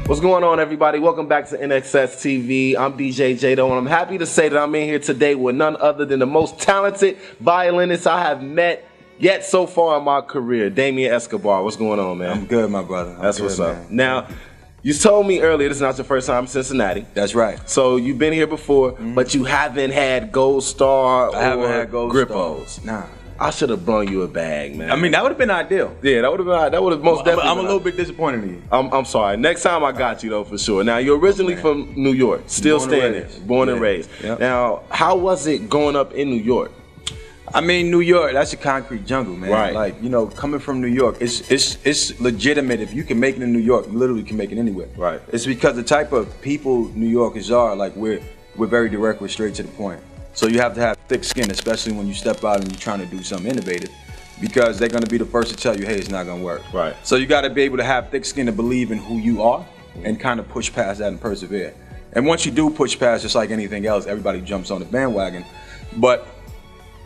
What's going on, everybody? Welcome back to NXSTV. I'm DJ Jado, and I'm happy to say that I'm in here today with none other than the most talented violinist I have met yet so far in my career, Damien Escobar. What's going on, man? I'm good, my brother. That's what's up. Now, you told me earlier this is not your first time in Cincinnati. That's right. So you've been here before, but you haven't had Gold Star I haven't had Gold Grippos. Stars. Nah. I should have brung you a bag, man. I mean, that would have been ideal. Yeah, that would have most definitely. I'm a little bit disappointed in you. I'm sorry. Next time I got you though, for sure. Now you're originally from New York, still standing, born and raised. Yep. Now, how was it growing up in New York? I mean, New York, that's a concrete jungle, man. Right. Like, you know, coming from New York, it's legitimate. If you can make it in New York, you literally can make it anywhere. Right. It's because the type of people New Yorkers are, like, we're very direct, we're straight to the point. So you have to have thick skin, especially when you step out and you're trying to do something innovative, because they're gonna be the first to tell you, hey, it's not gonna work. Right. So you gotta be able to have thick skin to believe in who you are and kind of push past that and persevere. And once you do push past, just like anything else, everybody jumps on the bandwagon. But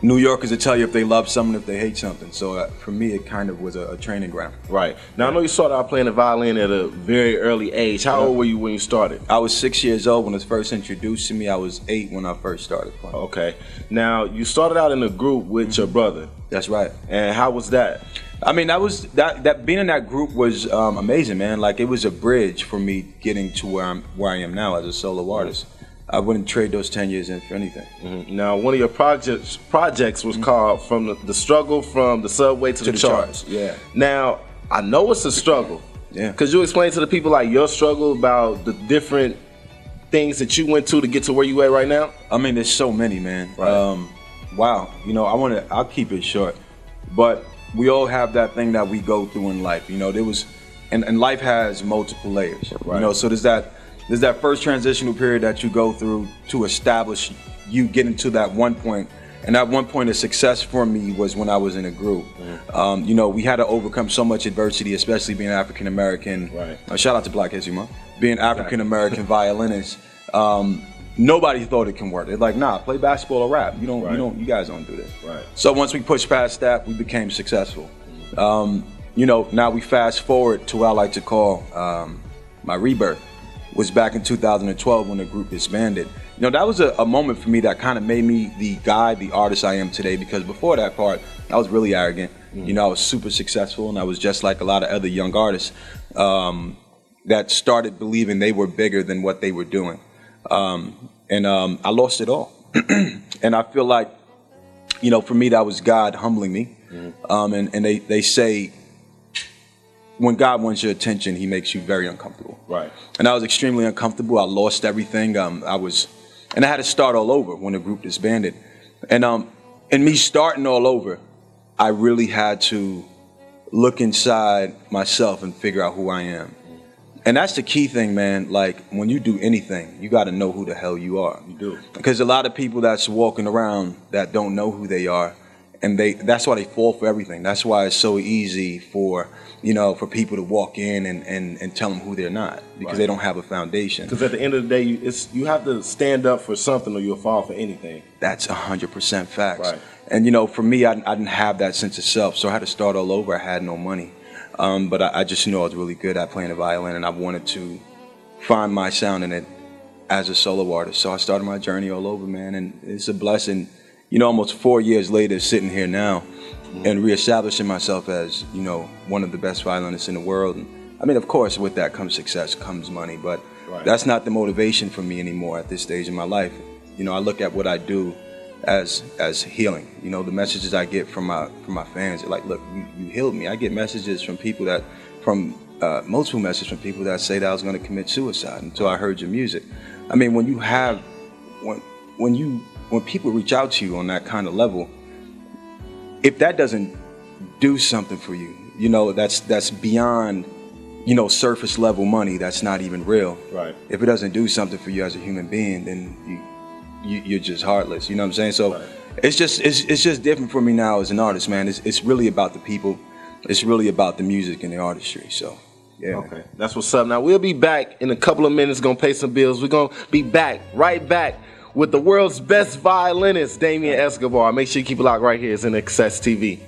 New Yorkers will tell you if they love something, if they hate something. So for me, it kind of was a training ground. Right. Now, I know you started out playing the violin at a very early age. How old were you when you started? I was 6 years old when it was first introduced to me. I was 8 when I first started playing. Okay. Now, you started out in a group with your brother. That's right. And how was that? I mean, that being in that group was amazing, man. Like, it was a bridge for me getting to where I am now as a solo artist. I wouldn't trade those 10 years in for anything. Now, one of your projects was called "From the Struggle from the Subway to the Charts." Yeah. Now, I know it's a struggle. Yeah. Could you explain to the people like your struggle about the different things that you went to get to where you at right now? I mean, there's so many, man. Right. Wow. You know, I'll keep it short, but we all have that thing that we go through in life. You know, and life has multiple layers. Right. You know, so there's that first transitional period that you go through to establish you getting to that one point. And that one point of success for me was when I was in a group. You know, we had to overcome so much adversity, especially being African American. Right. Shout out to Black History Month. Being African American violinist, nobody thought it can work. They're like, nah, play basketball or rap. You guys don't do this. Right. So once we pushed past that, we became successful. You know, now we fast forward to what I like to call my rebirth. Was back in 2012 when the group disbanded. You know, that was a moment for me that kind of made me the guy, the artist I am today, because before that part, I was really arrogant. You know, I was super successful, and I was just like a lot of other young artists that started believing they were bigger than what they were doing. I lost it all. And I feel like, you know, for me, that was God humbling me. And they say, when God wants your attention, he makes you very uncomfortable. Right. And I was extremely uncomfortable. I lost everything. And I had to start all over when the group disbanded. And in me starting all over, I really had to look inside myself and figure out who I am. And that's the key thing, man. Like, when you do anything, you got to know who the hell you are. You do. Because a lot of people that's walking around that don't know who they are, and that's why they fall for everything. That's why it's so easy for people to walk in and tell them who they're not, because they don't have a foundation. Because at the end of the day, you have to stand up for something or you'll fall for anything. That's 100% facts. Right. And, you know, for me, I didn't have that sense of self, so I had to start all over. I had no money. But I just knew I was really good at playing the violin, and I wanted to find my sound in it as a solo artist. So I started my journey all over, man, and it's a blessing. You know, almost 4 years later, sitting here now and reestablishing myself as, you know, one of the best violinists in the world. And, I mean, of course, with that comes success, comes money, but that's not the motivation for me anymore at this stage in my life. You know, I look at what I do as healing. You know, the messages I get from my fans are like, look, you healed me. I get messages from people multiple messages from people that say that I was going to commit suicide until I heard your music. I mean, when people reach out to you on that kind of level, if that doesn't do something for you, you know, that's beyond, you know, surface level money, that's not even real. Right. If it doesn't do something for you as a human being, then you're just heartless. You know what I'm saying? So it's just different for me now as an artist, man. It's really about the people. It's really about the music and the artistry. So yeah. Okay, that's what's up. Now we'll be back in a couple of minutes. Gonna pay some bills. We're gonna be right back with the world's best violinist, Damien Escobar. Make sure you keep it locked right here. It's NXSTV.